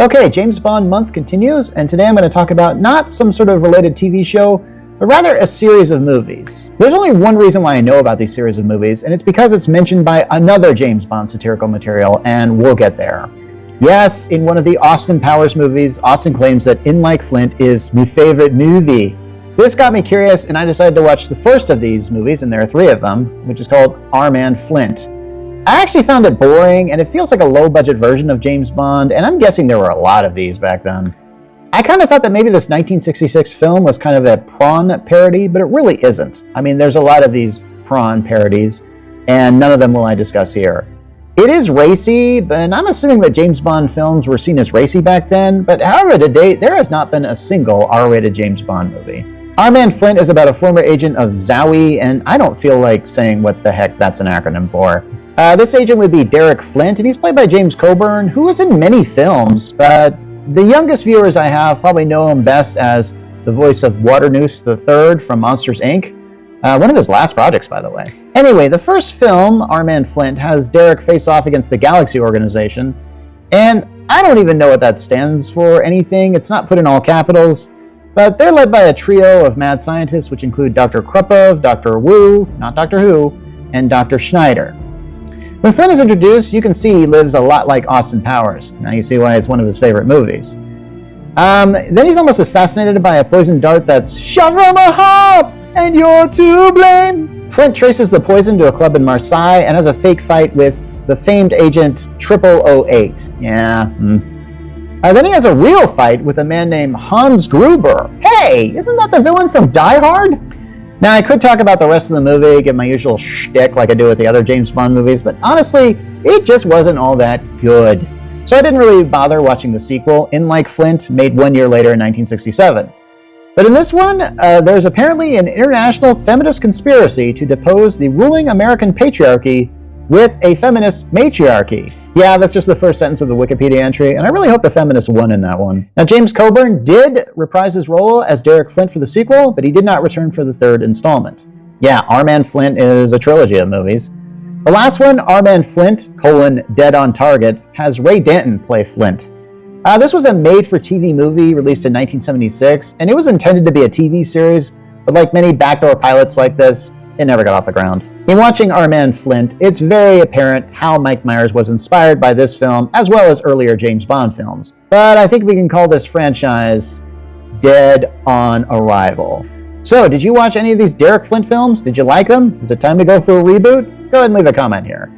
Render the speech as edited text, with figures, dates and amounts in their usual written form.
Okay, James Bond month continues, and today I'm going to talk about not some sort of related TV show, but rather a series of movies. There's only one reason why I know about these series of movies, and it's because it's mentioned by another James Bond satirical material, and we'll get there. Yes, in one of the Austin Powers movies, Austin claims that In Like Flint is my favorite movie. This got me curious, and I decided to watch the first of these movies, and there are 3 of them, which is called Our Man Flint. I actually found it boring, and it feels like a low-budget version of James Bond, and I'm guessing there were a lot of these back then. I kind of thought that maybe this 1966 film was kind of a prawn parody, but it really isn't. I mean, there's a lot of these prawn parodies, and none of them will I discuss here. It is racy, and I'm assuming that James Bond films were seen as racy back then, but however, to date, there has not been a single R-rated James Bond movie. Our Man Flint is about a former agent of Zowie, and I don't feel like saying what the heck that's an acronym for. This agent would be Derek Flint, and he's played by James Coburn, who was in many films, but the youngest viewers I have probably know him best as the voice of Waternoose III from Monsters, Inc., one of his last projects, by the way. Anyway, the first film, Our Man Flint, has Derek face off against the Galaxy Organization, and I don't even know what that stands for anything. It's not put in all capitals, but they're led by a trio of mad scientists, which include Dr. Krupov, Dr. Wu, not Doctor Who, and Dr. Schneider. When Flint is introduced, you can see he lives a lot like Austin Powers. Now you see why it's one of his favorite movies. Then he's almost assassinated by a poison dart that's shot from a hop, and you're to blame. Flint traces the poison to a club in Marseille and has a fake fight with the famed agent 0008. Then he has a real fight with a man named Hans Gruber. Hey, isn't that the villain from Die Hard? Now, I could talk about the rest of the movie, give my usual shtick like I do with the other James Bond movies, but honestly, it just wasn't all that good. So I didn't really bother watching the sequel, In Like Flint, made 1 year later in 1967. But in this one, there's apparently an international feminist conspiracy to depose the ruling American patriarchy with a feminist matriarchy. Yeah, that's just the first sentence of the Wikipedia entry, and I really hope the feminists won in that one. Now, James Coburn did reprise his role as Derek Flint for the sequel, but he did not return for the 3rd installment. Yeah, Our Man Flint is a trilogy of movies. The last one, Our Man Flint, Dead on Target, has Ray Danton play Flint. This was a made-for-TV movie released in 1976, and it was intended to be a TV series, but like many backdoor pilots like this, it never got off the ground. In watching Our Man Flint, it's very apparent how Mike Myers was inspired by this film, as well as earlier James Bond films. But I think we can call this franchise Dead on Arrival. So, did you watch any of these Derek Flint films? Did you like them? Is it time to go for a reboot? Go ahead and leave a comment here.